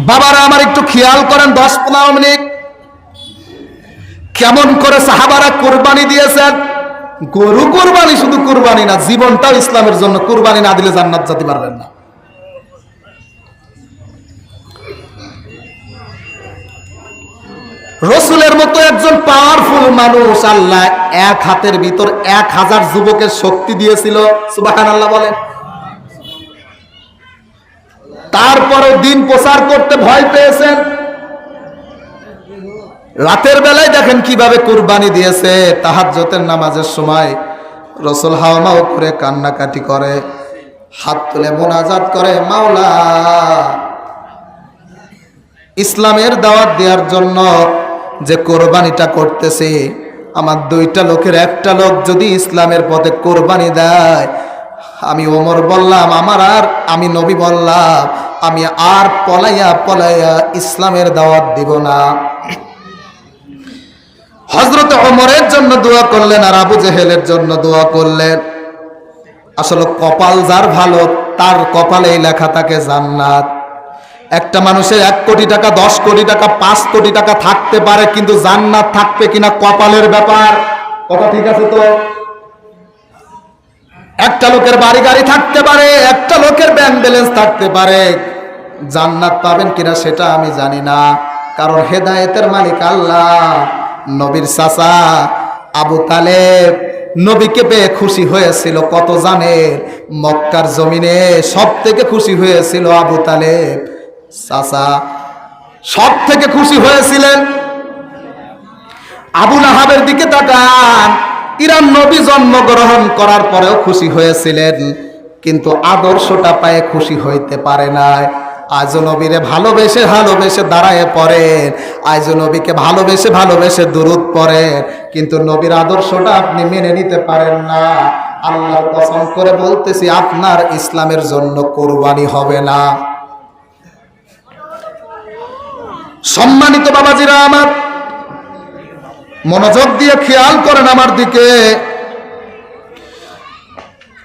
বাবারা আমার একটু খেয়াল করেন 10-15 মিনিট কেমন করে সাহাবারা কুরবানি দিয়েছেন। গরু কুরবানি, শুধু কুরবানি না, জীবনটাও ইসলামের জন্য কুরবানি না দিলে জান্নাত যেতে পারবেন না। রসুলের মতো একজন পাওয়ারফুল মানুষ আল্লাহ এক হাতের ভিতর 1000 যুবকের শক্তি দিয়েছিল, সুবহানাল্লাহ বলেন। তারপরে দিন প্রচার করতে ভয় পেয়েছেন। রাতের বেলায় দেখেন কিভাবে কুরবানি দিয়েছে। তাহাজ্জুদের নামাজের সময় রসুল হাওমাও করে কান্নাকাটি করে, হাত তুলে মুনাজাত করে, মাওলা ইসলামের দাওয়াত দেওয়ার জন্য যে কোরবানিটা করতেছে, আমার 2টা লোকের একটা লোক যদি ইসলামের পথে কোরবানি দেয়, আমি ওমর বললাম, আমি নবী বললাম, আমি আর পলাইয়া ইসলামের দাওয়াত দিব না। হযরত ওমরের জন্য দোয়া করলেন আর আবু জেহেলের জন্য দোয়া করলেন। আসলে কপাল যার ভালো তার কপালেই লেখা থাকে জান্নাত। একটা মানুষের 1 কোটি টাকা, 10 কোটি টাকা, 5 কোটি টাকা থাকতে পারে, কিন্তু জান্নাত থাকবে কিনা কপালের ব্যাপার। কথা ঠিক আছে তো? একটা লোকের বাড়ি গাড়ি থাকতে পারে, একটা লোকের ব্যাংক ব্যালেন্স থাকতে পারে, জান্নাত পাবেন কিনা সেটা আমি জানি না, কারণ হেদায়েতের মালিক আল্লাহ। নবীর চাচা আবু তালেব নবীকে পেয়ে খুশি হয়েছিল কত জানেন? মক্কার জমিনে সব থেকে খুশি হয়েছিল আবু তালেব চাচা, সব থেকে খুশি হয়েছিলেন। আবু লাহাবের দিকে তাকান, ইরান নবী জন্মগ্রহণ করার পরেও খুশি হয়েছিলেন, কিন্তু আদর্শটা পায়ে খুশি হইতে পারে নাই। আজ নবীরে ভালোবেসে দাঁড়ায় পড়েন, আজ নবীকে ভালোবেসে দুরূদ পড়েন, কিন্তু নবীর আদর্শটা আপনি মেনে নিতে পারেন না। আল্লাহর কসম করে বলতেছি, আপনার ইসলামের জন্য কোরবানি হবে না। সম্মানিত বাবাজিরা আমার, মনোযোগ দিয়ে খেয়াল করেন আমার দিকে।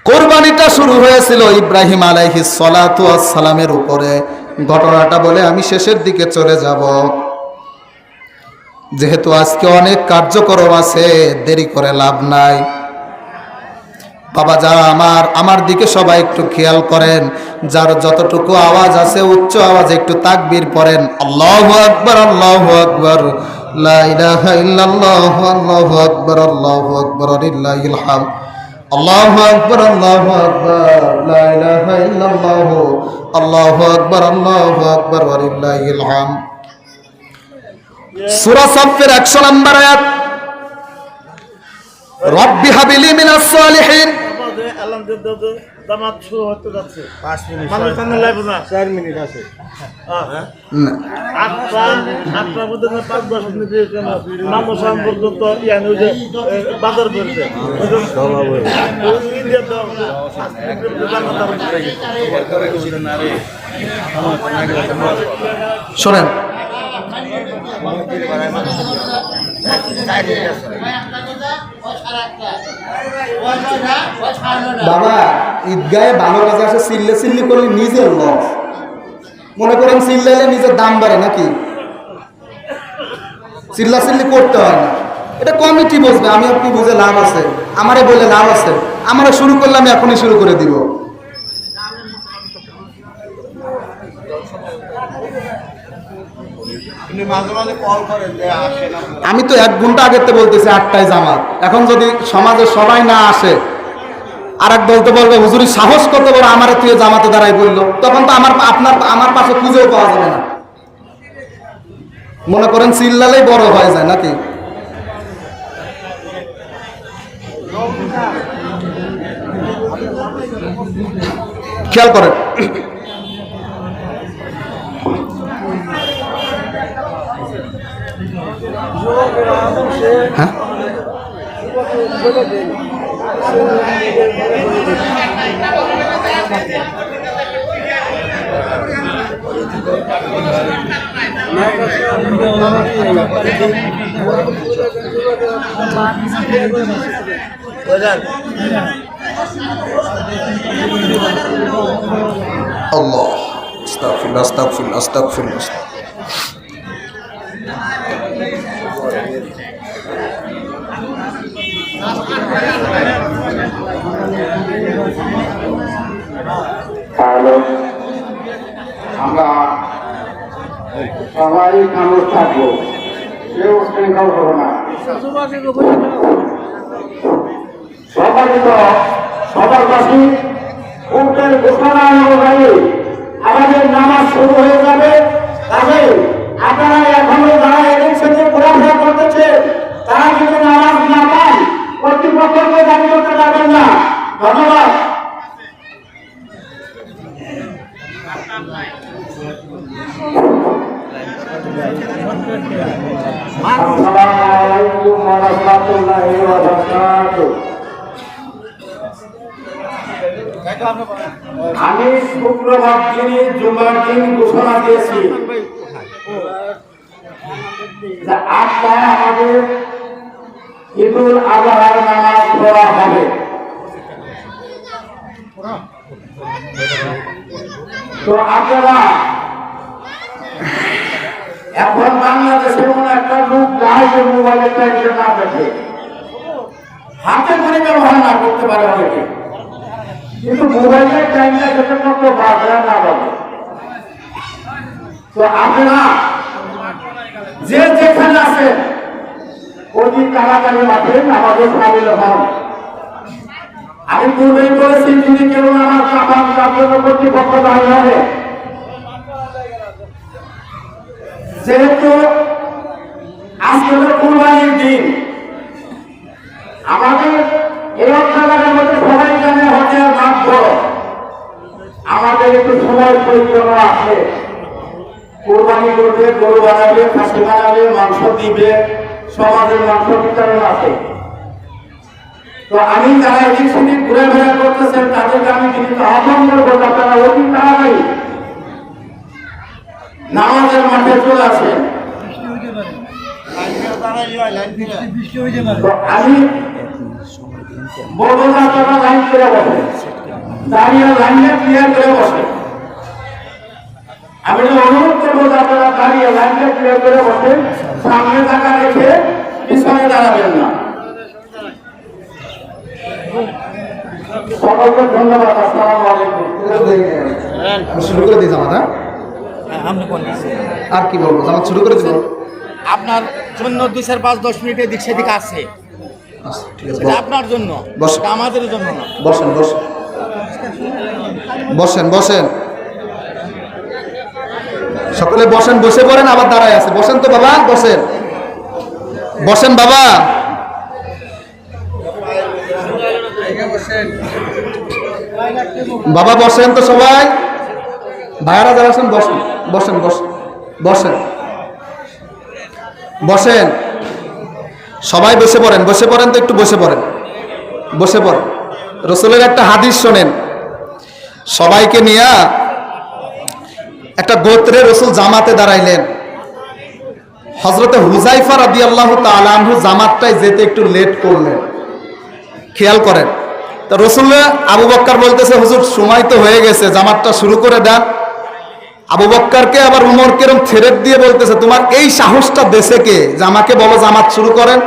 কোরবানিটা শুরু হয়েছিল ইব্রাহিম আলাইহিস সালাতু ওয়াস সালামের উপরে। ঘটনাটা বলে আমি শেষের দিকে চলে যাব, যেহেতু আজকে অনেক কার্যক্রম আছে, দেরি করে লাভ নাই। বাবা যারা আমার দিকে সবাই একটু খেয়াল করেন, যার যতটুকু আওয়াজ আছে উচ্চ আওয়াজে একটু তাকবীর পড়েন। আল্লাহু আকবার, আল্লাহু আকবার, লা ইলাহা ইল্লাল্লাহ, আল্লাহু আকবার, আল্লাহু আকবার, লিল্লাহিল হামদ। আল্লাহু আকবার, আল্লাহু আকবার, লা ইলাহা ইল্লাল্লাহ, আল্লাহু আকবার, আল্লাহু আকবার, লিল্লাহিল হামদ। সূরা সাফের 100 নম্বর আয়াত, রব্বি হাবিলি মিনাস সালিহিন। জামাত শুরু হতে যাচ্ছে 5 মিনিট, মানে সামনে লাইভ না 4 মিনিট আছে। আটটা পর্যন্ত 5-10 মিনিট নাম সাম পর্যন্ত ইয়ানি যে বাজার করতে শোনেন, বাবা ঈদগাহে ভালো কাজ আসে, চিল্লি করলে নিজের লস। মনে করেন চিল্লাইলে নিজের দাম বাড়ে নাকি? চিল্লি করতে হয় না, এটা কমিটি বুঝবে। আমি আপনি বুঝে লাভ আছে, আমারে বলে লাভ আছে। আমরা শুরু করলে আমি এখনই শুরু করে দিব। আমি তো 1 ঘন্টা আগে বলতেছি 8টায় জামাত। এখন যদি সমাজে সবাই না আসে, আর এক দলতে বলবে হুজুরি সাহস করতে বড়, আমার তুই জামাতে দাঁড়াই বললো, তখন তো আমার পাশে খুঁজেও পাওয়া যাবে না। মনে করেন চিল্লালেই বড় হয়ে যায় নাকি? খেয়াল করেন, হ্যাঁ আল্লাহ আস্তাগফিরুল্লাহ আস্তাগফিরুল্লাহ আস্তাগফিরুল্লাহ। হ্যালো, আমরা সবাই খামোশ থাকবো, কেউ উশৃঙ্খল হবো না। সম্মানিত সভাপতি, কোর্টের ঘোষণা অনুযায়ী আমাদের নামাজ শুরু হয়ে যাবে। তবে আপনারা এখনো যারা ইলেকশনে ঘোরাফেরা করতেছে তারা যদি নামাজ না পান কর্তৃপক্ষকে দাবি করতে পারবেন না। ধন্যবাদ। আসসালামু আলাইকুম ওয়া রাহমাতুল্লাহি ওয়া বারাকাতুহু। আমি শুক্রবার দিনে জুমার দিন ঘোষণা দিয়েছি যে আজকে আমাদের ঈদুল আজহার নামাজ পড়া হবে। তো আপনারা এখন বাংলাদেশে এমন একটা লোক যায় যে মোবাইলের টাইমটা না দেখে, হাতে করে ব্যবহার না করতে পারে অনেকে, কিন্তু মোবাইলের টাইমটা দেখে মতো বাজরা না বলে। তো আপনারা যে যেখানে আছেন অতি তাড়াতাড়ি মাঠে আমাদের সামিল হন। আমি পূর্বেই বলেছি যদি কেউ আমার কাপান তার জন্য কর্তৃপক্ষ দায়ী হবে। যেহেতু আজকে হলো কুরবানির দিন, আমাদের এই অঞ্চলের মধ্যে সবাই জানে হজের মাঠ বড়, আমাদের একটু সময় প্রয়োজন আছে। কুরবানি করবে, গরু বানাবে, খাসি বানাবে, মাংস দিবে, সমাজের মাংস বিতরণ আছে। তো আমি যারা এদিক সেদিক ঘুরে করতেছেন তাদেরকে আমি কিন্তু আহ্বান করবো আপনারা অতি তাড়াতাড়ি নামাজের মাঠে চলে আসেন। তো আমি বলবো না আপনারা লাইন করে বসে, দাঁড়িয়ে লাইনটা ক্লিয়ার করে বসে। আমি অনুরোধ করবো যে আপনারা দাঁড়িয়ে লাইনটা ক্লিয়ার করে বসে, সামনে টাকা রেখে পিছনে দাঁড়াবেন না। সকলকে ধন্যবাদ। আসসালামু আলাইকুম। শুরু করে দিই জামাত। আর কি বলবো, জামাত শুরু করে দিব। আপনার জন্য 2-4-5-10 মিনিট এদিক সেদিক আছে, আচ্ছা, ঠিক আছে, এটা আপনার জন্য, বসেন। এটা আমাদের জন্য না। বসেন বসেন বসেন বসেন, সকলে বসেন, বসে পড়েন, আবার দাঁড়ায় আছে। বসেন তো বাবা, বসেন বসেন বাবা, বাবা বসেন তো সবাই, ভাইয়ারা যারা আছেন বসেন বসেন বসেন বসেন বসেন, সবাই বসে পড়েন, বসে পড়েন তো একটু বসে পড়েন, বসে পড়েন। রসুলের একটা হাদিস শোনেন, সবাইকে নিয়ে একটা গোত্রে রসুল জামাতে দাঁড়াইলেন। হযরতে হুযায়ফা রাদিয়াল্লাহু তাআলা আনহু জামাতটায় যেতে একটু লেট করলেন, খেয়াল করেন। তো রসুল আবু বক্কর বলতেছে হুজুর সময় তো হয়ে গেছে, জামাতটা শুরু করে দেন। আবু বক্করকে আবার উমর কেরম থ্রেট দিয়ে বলতেছে তোমার এই সাহসটা দেশে কে, যে আমাকে বলো জামাত শুরু করেন।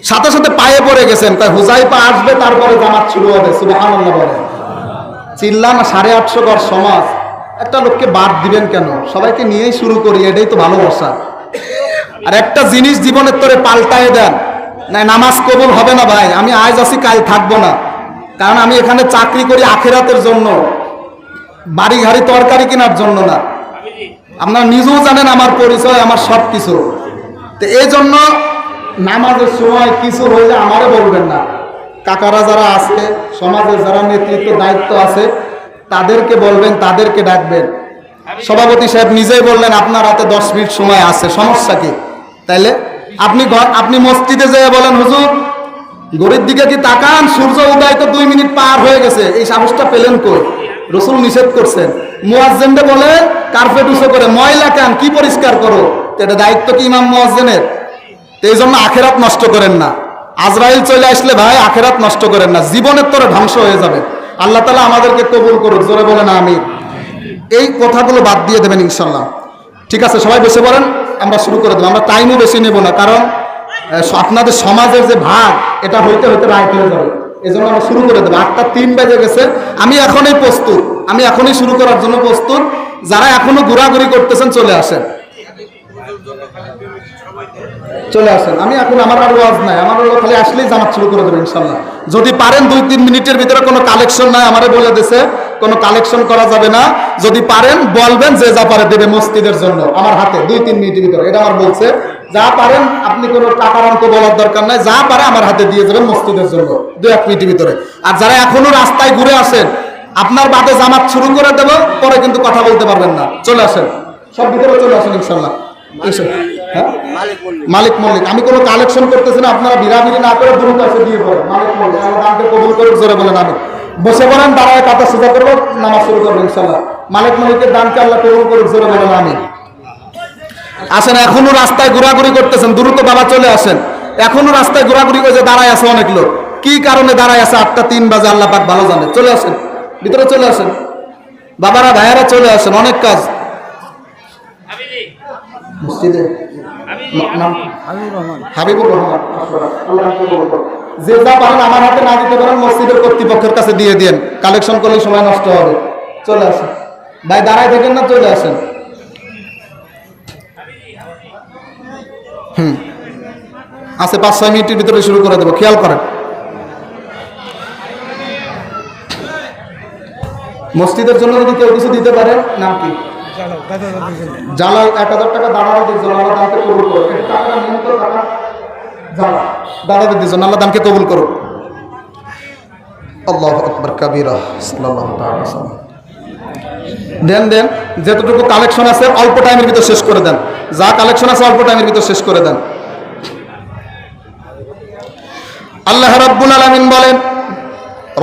সাথে সাথে পায়ে পড়ে গেছেন, তাই হুযায়ফা আসবে তারপরে জামাত শুরু হবে। সুবহানাল্লাহ বলেন। চিল্লা না, 850 ঘর সমাজ, একটা লোককে বাদ দিবেন কেন? সবাইকে নিয়েই শুরু করি, এটাই তো ভালোবাসা। আর একটা জিনিস জীবনের তোরে পাল্টায় দেন না, নামাজ কবুল হবে না ভাই। আমি আজ আছি কাল থাকবো না, কারণ আমি এখানে চাকরি করি আখিরাতের জন্য, বাড়ি গাড়ি তরকারি কেনার জন্য না। আপনারা নিজেও জানেন আমার পরিচয়, আমার সব কিছু। তো এই জন্য নামাজের সময় কিছু হইলে আমারে বলবেন না। কাকারা যারা আছে, সমাজের যারা নেতৃত্ব দায়িত্ব আছে, তাদেরকে বলবেন, তাদেরকে ডাকবেন। সভাপতি সাহেব নিজেই বললেন আপনার হাতে 10 মিনিট সময় আছে, সমস্যা কি? তাইলে আপনি মসজিদে যেয়ে বলেন হুজুর গরিব দিকে কি তাকান, সূর্য উদয় তো 2 মিনিট পার হয়ে গেছে। এই সাহসটা পেলেন কই? রসুল নিষেধ করছেন। মুয়াজ্জিনকে বলেন কার্পেট উঁচু করে, ময়লা কান কি পরিষ্কার করো। এটা দায়িত্ব কি ইমাম মুয়াজ্জিনের? তো এই জন্য আখেরাত নষ্ট করেন না। আজরাইল চলে আসলে ভাই আখেরাত নষ্ট করেন না, জীবনের তোরে ধ্বংস হয়ে যাবে। আল্লাহ তাআলা আমাদেরকে কবুল করুক, জোরে বলেন আমিন। এই কথাগুলো বাদ দিয়ে দেবেন ইনশাল্লাহ। ঠিক আছে, সবাই বসে পড়েন, আমরা শুরু করে দেবো। আমরা টাইমও বেশি নেব না, কারণ আপনাদের সমাজের যে ভাগ এটা হইতে হইতে রাইট হয়ে যাবে। এই জন্য আমরা শুরু করে দেবো। 8:03 বেজে গেছে, আমি এখনই প্রস্তুত, আমি এখনই শুরু করার জন্য প্রস্তুত। যারা এখনো ঘোরাঘুরি করতেছেন চলে আসেন, চলে আসেন। আমি এখন আমার আর ওয়াজ নাই, আমার খালি আসলেই জামাত শুরু করে দেবো ইনশাল্লাহ। যদি পারেন 2-3 মিনিটের ভিতরে, কোনো কালেকশন নাই আমারে বলে দিছে, কোনো কালেকশন করা যাবে না। যদি পারেন বলবেন, যে যা পারে দেবে মসজিদের জন্য আমার হাতে 2-3 মিনিটের ভিতরে, এটা আমার বলছে। যা পারেন আপনি কোনো টাকার অঙ্ক বলার দরকার নাই, যা পারে আমার হাতে দিয়ে যাবেন মসজিদের জন্য 2-1 মিনিটের ভিতরে। আর যারা এখনো রাস্তায় ঘুরে আসেন, আপনার বাদে জামাত শুরু করে দেবো, পরে কিন্তু কথা বলতে পারবেন না। চলে আসেন, সব ভিতরে চলে আসেন ইনশাল্লাহ। হ্যাঁ, মালিক মল্লিক, আমি কোনো কালেকশন করতেছি না, আপনারা বিরাবিরি না করে দ্রুত আসে দিয়ে পড়েন। মালিক মল্লিক, আমার দানকে কবুল করুক, জোরে বলেন আমি। বসে পড়েন, দাঁড়ায় কাতা সোজা করবো, নামাজ শুরু করবো ইনশাল্লাহ। মালিক মল্লিকের দানকে আল্লাহ কবুল করুক, জোরে বলেন আমি। আসেন, এখনো রাস্তায় ঘোরাঘুরি করতেছেন, দ্রুত বাবা চলে আসেন। এখনো রাস্তায় ঘোরাঘুরি করে দাঁড়ায় আছে অনেক লোক, কি কারণে দাঁড়ায় আছে? 8:03 বাজে, আল্লাহ পাক ভালো জানে। চলে আসেন, ভিতরে চলে আসেন বাবারা, ভাইয়ারা চলে আসেন, অনেক কাজ মসজিদে। হাবিবুর রহমান, যে যা পারেন আমার হাতে না দিতে পারেন মসজিদের কর্তৃপক্ষের কাছে দিয়ে দেন, কালেকশন করলে সময় নষ্ট হবে। চলে আসেন ভাই, দাঁড়ায় থাকেন না, চলে আসেন। আছে 5-6 মিনিটের ভিতরে শুরু করে দেবো, খেয়াল করেন। মসজিদের জন্য যদি কেউ কিছু দিতে পারে, নাম কি? জালাল 1000 টাকা দাঁড়ানোর জন্য আল্লাহ দানকে কবুল করুক। টাকা নিয়ন্ত্রণ টাকা জালাল দাঁড়ানোর জন্য আল্লাহ দানকে কবুল করুক। আল্লাহু আকবার কাবীরা, সাল্লাল্লাহু তাআলা আলাইহি ওয়াসাল্লাম। দেন দেন, যতটুকু কালেকশন আছে অল্প টাইমের ভিতর শেষ করে দেন। যা কালেকশন আছে অল্প টাইমের ভিতর শেষ করে দেন। আল্লাহ রাব্বুল আলামিন বলেন,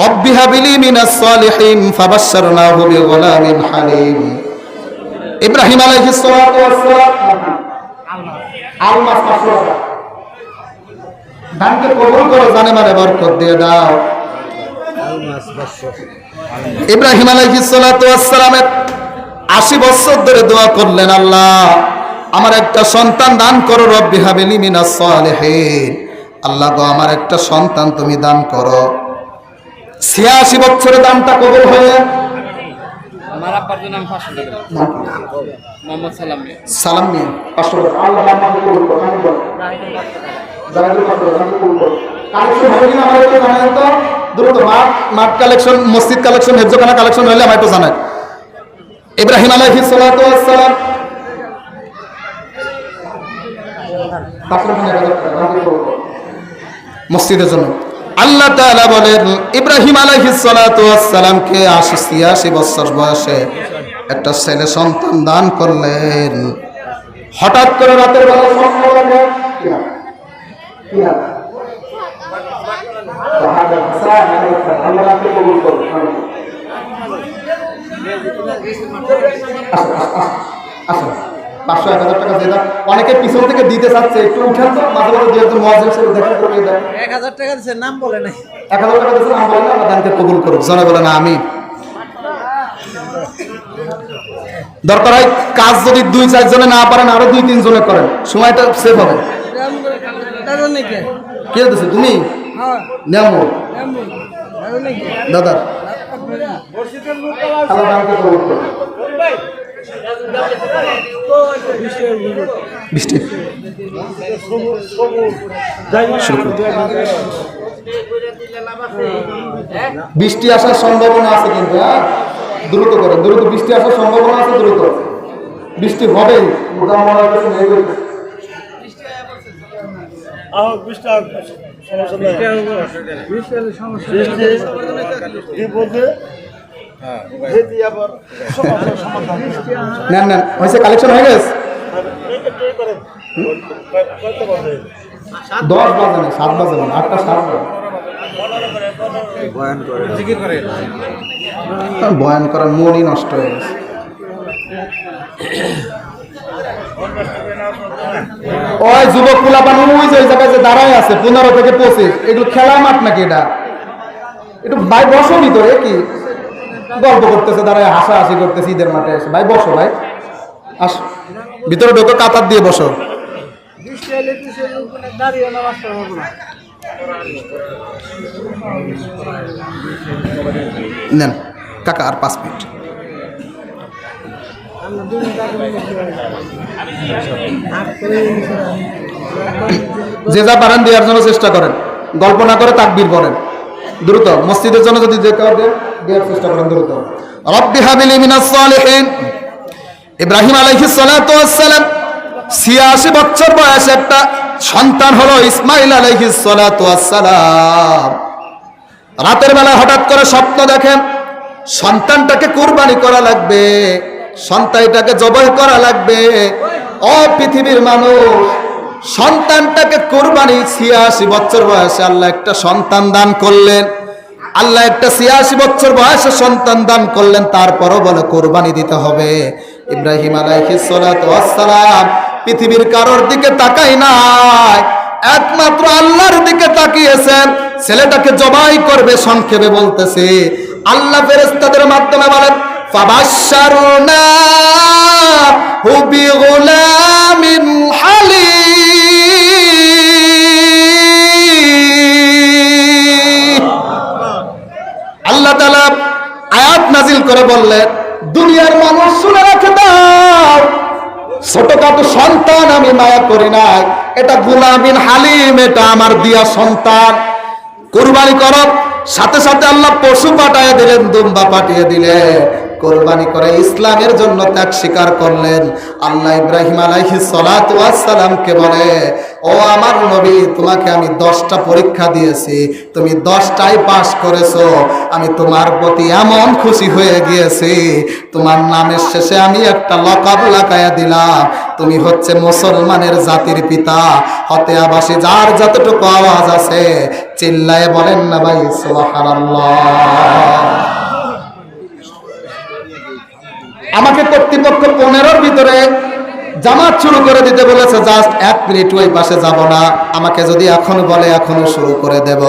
রব্বি হাবিলি মিনাস সালিহিন ফাবাশশারনাহু বিগুলামিন হালিম। ইব্রাহিম আলাইহিস সালাতু ওয়াস সালাম আলমাস মাসুরা, দানকে কবুল করো, জানে মানে বরকত দিয়ে দাও। ইব্রাহিম আলাইহিস সালাতু ওয়াস সালামের 80 বছর ধরে দোয়া করলেন, আল্লাহ আমার একটা সন্তান দান করো, রব্বি হাবিলি মিনাস সালিহিন। আল্লাহ গো, আমার একটা সন্তান তুমি দান করো। 86 বছরে দানটা কবুল হয়ে আমার আব্বার নাম মোহাম্মদ সালাম মিয়া। সালাম মিয়া 500 টাকা। আল্লাহ আমাকে কবুল করুন, আমি বলি জায়গা করে আমাকে কবুল করুন। কালেকশন হবে কিনা আমাকে একটু জানান তো দ্রুত। মাঠ কালেকশন, মসজিদ কালেকশন, হেফজখানা কালেকশন হলে আমার একটু জানাই। ইব্রাহিম আলাইহিস সালাতু ওয়াস সালাম 500 টাকা আমাকে কবুল করুন মসজিদের জন্য। আল্লাহ তাআলা বলেন, ইব্রাহিম আলাইহিস সালাতু ওয়াস সালামকে 86 বছর বয়সে একটা ছেলে সন্তান দান করলেন। হঠাৎ করে রাতের বেলা স্বপ্ন দেখলেন, কিনা তাহলে হাসান আল্লাহ আমাকে কবুল করুন। আসুন 500-1000 টাকা দিয়ে দাও। অনেকে পিছন থেকে দিতে চাচ্ছে, একটু উঠেন তো, মাঝে মাঝে দিয়ে একটু মুয়াজ্জিন সাহেব দেখা করে দেন। 1000 টাকা দিছে, নাম বলে নাই। 1000 টাকা দিয়েছেন, আমি বললাম আল্লাহ দানকে কবুল করুক, জনে বলে না আমি। দরকার হয় কাজ যদি 2-4 জনে না পারেন, আরো 2-3 জনে করেন, সময়টা সেভ হবে। কে দিছে? তুমি নেমো দাদা, আল্লাহ আমাকে কবুল করুন। বৃষ্টি বৃষ্টি আসার সম্ভাবনা আছে কিন্তু, হ্যাঁ দ্রুত করেন, দ্রুত বৃষ্টি আসার সম্ভাবনা আছে, দ্রুত বৃষ্টি হবেই। নেন নেন, হয়েছে, কালেকশন হয়ে গেছে। 10 বাজে না, 7 বাজে না, 8টা 7 বয়ান করার মনই নষ্ট হয়ে গেছে। ওই যুবক পোলাপান ওই যে জায়গায় যে দাঁড়ায় আছে 15 থেকে 25, এগুলো খেলার মাঠ নাকি? এটা একটু ভাই বসো ভিতরে কি গল্প করতেছে, দাঁড়ায় হাসাহাসি করতেছে ঈদের মাঠে এসে। ভাই বসো, ভাই আস, ভিতরে ঢোকো, কাতার দিয়ে বসো। নেন কাকা, আর 5 মিনিট। যে যা পারেন দেওয়ার জন্য চেষ্টা করেন, গল্প না করে তাকবীর পড়েন দ্রুত। মসজিদের জন্য যদি যে কেউ দেওয়ার চেষ্টা করেন দ্রুত। রব্বি হাবিলি মিনাস সালিহিন। ইব্রাহিম আলাইহিস সালাতু ওয়াস সালাম 86 বছর বয়সে একটা সন্তান হলো ইসমাইল আলাইহিস সালাতু ওয়াস সালাম। রাতের বেলা হঠাৎ করে স্বপ্ন দেখেন সন্তানটাকে কুরবানি করা লাগবে, সন্তানটাকে জবাই করা লাগবে। ও পৃথিবীর মানুষ, সন্তানটাকে কুরবানি 86 বছর বয়সে আল্লাহ একটা সন্তান দান করলেন। আল্লাহ একটা 86 বছর বয়সে সন্তান দান করলেন, তারপরও বলে কুরবানি দিতে হবে। ইব্রাহিম আলাইহিস সালাতু ওয়াস সালাম পৃথিবীর কারোর দিকে তাকাই নাই, একমাত্র আল্লাহর দিকে তাকিয়েছেন। ছেলেটাকে জবাই করবে, সংক্ষেপে বলতেছে আল্লাহ ফেরেশতাদের মাধ্যমে বলেন ফাবাশশারনাহু বিগুলামিন হালিম। আল্লাহ তাআলা আয়াত নাজিল করে বললেন দুনিয়ার মানুষ শুনে রেখে দাও, ছোটখাটো সন্তান আমি মায়া করি নাই, এটা গুলামিন হালিম, এটা আমার দিয়া সন্তান। কুরবানি করো, সাথে সাথে আল্লাহ পশু পাঠিয়ে দিলেন, দুম্বা পাঠিয়ে দিলেন। কোরবানি করে ইসলামের জন্য ত্যাগ স্বীকার করলেন। আল্লাহ ইব্রাহিম আলাইহিস সালাতু ওয়াস সালামকে বলে ও আমার নবী, তোমাকে আমি 10টা পরীক্ষা দিয়েছি, তুমি 10টাই পাস করেছো। আমি তোমার প্রতি এমন খুশি হয়ে গিয়েছি, তোমার নামের শেষে আমি একটা লকাব লাগায়া দিলাম, তুমি হচ্ছে মুসলমানের জাতির পিতা। হতেয়াবাসী যার যতটুকু আওয়াজ আছে চিল্লায়ে বলেন না ভাই সুবহানাল্লাহ। আমাকে কর্তৃপক্ষ 15-র ভিতরে জামাত শুরু করে দিতে বলেছে, জাস্ট 1 মিনিট ওই পাশে যাব না। আমাকে যদি এখন বলে এখনো শুরু করে দেব,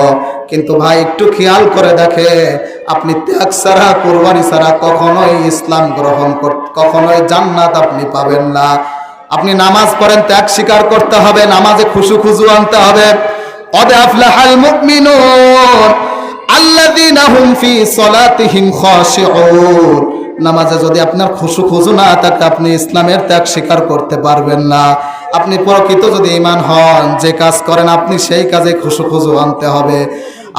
কিন্তু ভাই একটু খেয়াল করে দেখে, আপনি ত্যাগ ছাড়া, কুরবানি ছাড়া কখনোই ইসলাম গ্রহণ কখনোই জান্নাত আপনি পাবেন না। আপনি নামাজ পড়েন, ত্যাগ স্বীকার করতে হবে, নামাজে খুশু আনতে হবে। قد أفلح المؤمنون الذين هم في صلاتهم خاشعون। নামাজে যদি আপনার খুশু না থাকে, আপনি ইসলামের ত্যাগ স্বীকার করতে পারবেন না। আপনি প্রকৃত যদি ঈমান হন, যে কাজ করেন আপনি সেই কাজে খুশু আনতে হবে।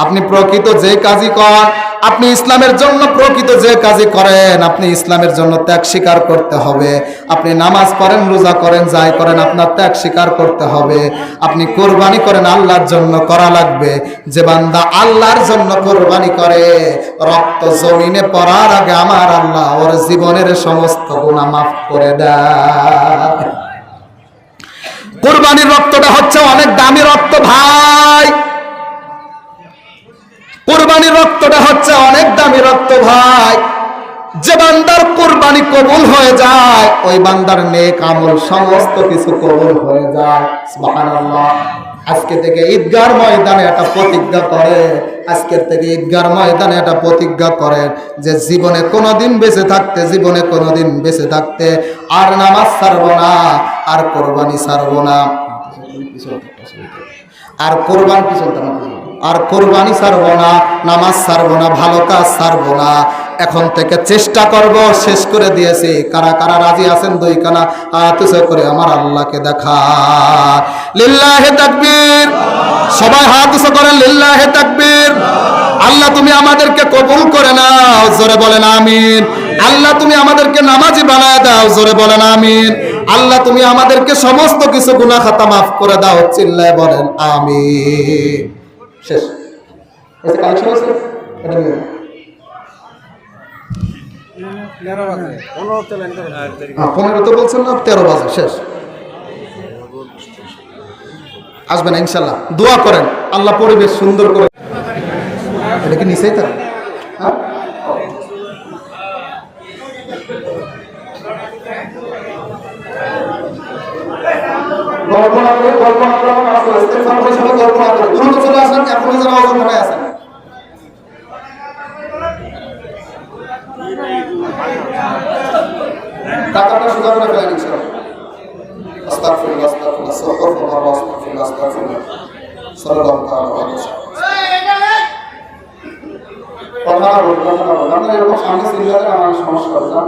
আপনি প্রকৃত যে কাজই করেন, আপনি ইসলামের জন্য প্রকৃত যে কাজই করেন, আপনি ইসলামের জন্য ত্যাগ স্বীকার করতে হবে। আপনি নামাজ পড়েন, রোজা করেন, যাই করেন, আপনার ত্যাগ স্বীকার করতে হবে। আপনি কোরবানি করেন, আল্লাহর জন্য করা লাগবে। যে বান্দা আল্লাহর জন্য কোরবানি করে, রক্ত জমিনে পড়ার আগে আমার আল্লাহ ওর জীবনের সমস্ত গুনাহ মাফ করে দেয়। কোরবানির রক্তটা হচ্ছে অনেক দামি রক্ত ভাই, কুরবানির রক্তটা হচ্ছে অনেক দামি রক্ত ভাই। যে বান্দার কুরবানি কবুল হয়ে যায়, ওই বান্দার নেক আমল সমস্ত কিছু কবুল হয়ে যায়। সুবহানাল্লাহ। আজকে থেকে ঈদগার ময়দানে একটা প্রতিজ্ঞা করে, আজকের থেকে ঈদগার ময়দানে একটা প্রতিজ্ঞা করেন যে জীবনে কোনোদিন বেঁচে থাকতে আর নামাজ ছাড়বো না, আর কোরবানি ছাড়বো না, আর কোরবানি ছাড়বো না, নামাজ ছাড়বো না, ভালো কাজ ছাড়বো না। এখন থেকে চেষ্টা করব, শেষ করে দিয়েছি। কারা কারা রাজি আছেন 2 কানা হাত উঁচু করে আমার আল্লাহকে দেখা। লিল্লাহি তাকবীর, সবাই হাত উঁচু করেন, লিল্লাহি তাকবীর। আল্লাহ তুমি আমাদেরকে কবুল করে নাও, জোরে বলেন আমিন। আল্লাহ তুমি আমাদেরকে নামাজি বানায় দাও, জোরে বলেন আমিন। আল্লাহ তুমি আমাদেরকে সমস্ত কিছু গুনাহ খাতা মাফ করে দাও, চিল্লায় বলেন আমিন। শেষ হয়েছে, কালেকশন হয়েছে, এটা নিয়ে 15 তো বলছেন না, 13 বাজে শেষ। আসবেন ইনশাল্লাহ, দোয়া করেন আল্লাহ পরিবেশ সুন্দর করে। এটা কি নিচেই তারা দ্রুত চলে আসেন, এখন যারা অজর মনে আছেন। সোজা করে ফেলেন ইনশাআল্লাহ। আস্তাগফিরুল্লাহ আস্তাগফিরুল্লাহ সুবহানাল্লাহ আস্তাগফিরুল্লাহ আস্তাগফিরুল্লাহ সাল্লাল্লাহু তাআলা আলাইহি ওয়াসাল্লাম। কথা বলতে আপনারা এরকম সামনে সিরিয়ালে আমার সমস্যা হবে না।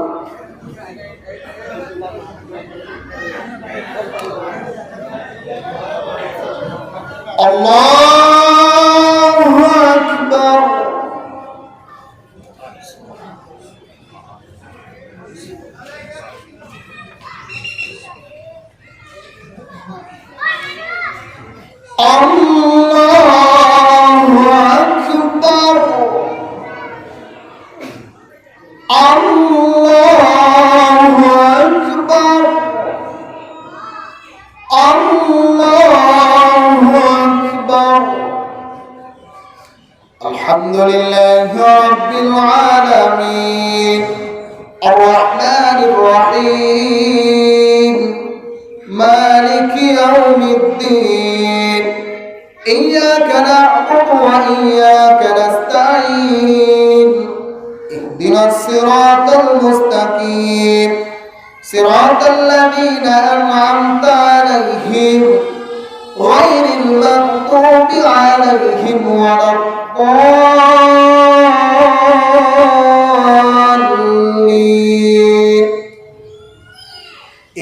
আল্লাহু আকবার। আল্লাহু আকবার। আল্লাহু আকবার। আল্লাহু আকবার। আলহামদুলিল্লাহি রাব্বিল আলামিন আর রাহমানির রহিম মালিকি ইয়াউমিদ্দিন ইয়্যাকা না'বুদু ওয়া ইয়্যাকা নাস্তাঈন ইহদিনাস সিরাতাল মুস্তাকিম সিরাতাল লাযীনা আন'আমতা আলাইহিম গায়রিল মাগদুবি আলাইহিম ওয়ালাদ-দাল্লিন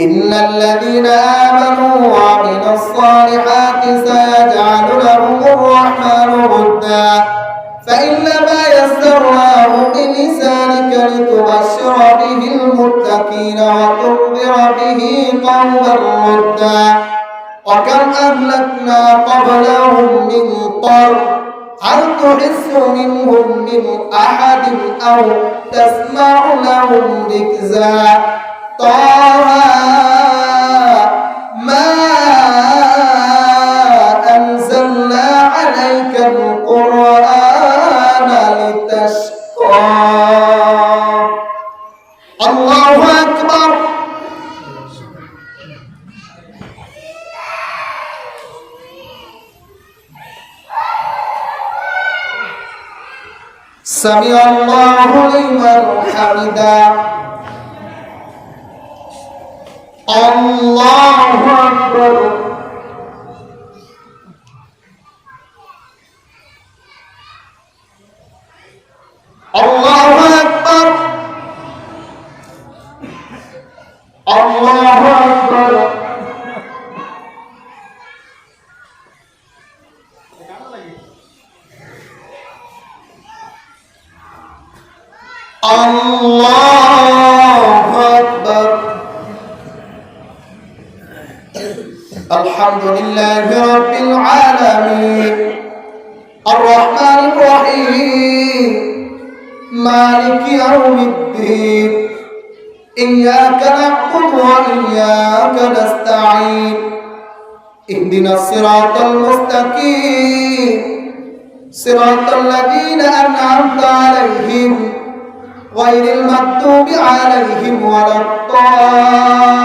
ইন্নাল লাযীনা আমানু ওয়া আমিলুস সালিহাতি সায়াজআলু লাহুমুর রাহমানু ওদ্দা فإنما يسرناه بلسانك لتبشر به المتقين وتنذر به قوما لدا وكم أهلكنا قبلهم من قرن هل تحس منهم من أحد أو تسمع لهم ركزا طه ما أنزلنا عليك القرآن لتشقى الله أكبر سمع الله لمن حمده الله أكبر الله أكبر الله أكبر الله أكبر الحمد لله رب العالمين الرحمن الرحيم مالك يوم الدين إياك نعبد وإياك نستعين اهدنا الصراط المستقيم صراط الذين أنعمت عليهم غير المغضوب عليهم ولا الضالين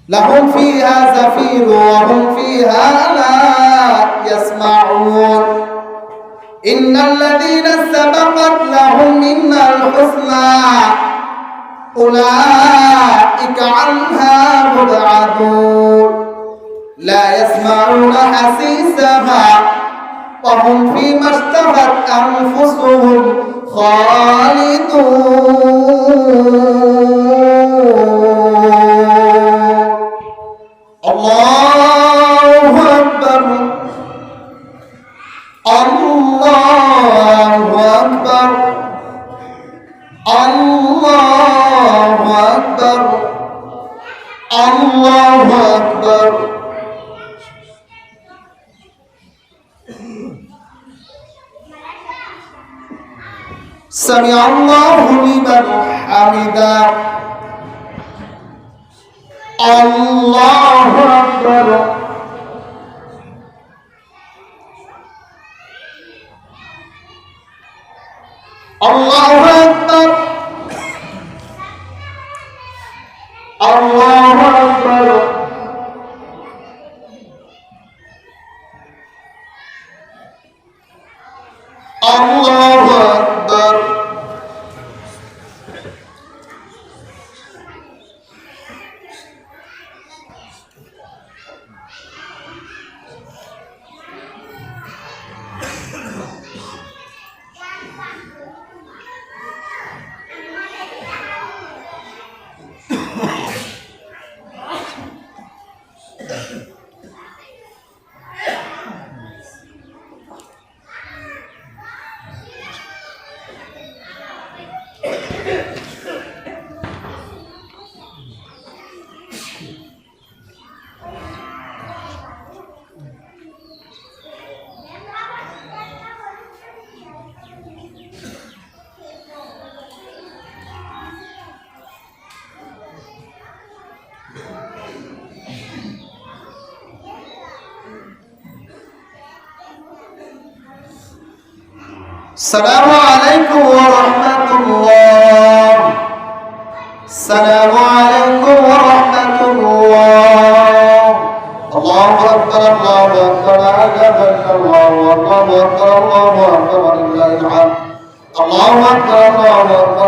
لهم فيها زفير وهم فيها لا يسمعون إن الذين سبقت لهم منا الحسنى أولئك عنها مبعدون لا يسمعون حسيسها وهم فيما اشتهت أنفسهم خالدون الله أكبر الله أكبر الله أكبر الله أكبر سمع الله لمن حمده الله أكبر الله أكبر الله أكبر الله أكبر السلام عليكم ورحمة الله. السلام عليكم ورحمة الله. الله أكبر الله أكبر لا إله إلا الله والله أكبر الله أكبر ولله الحمد. الله أكبر الله أكبر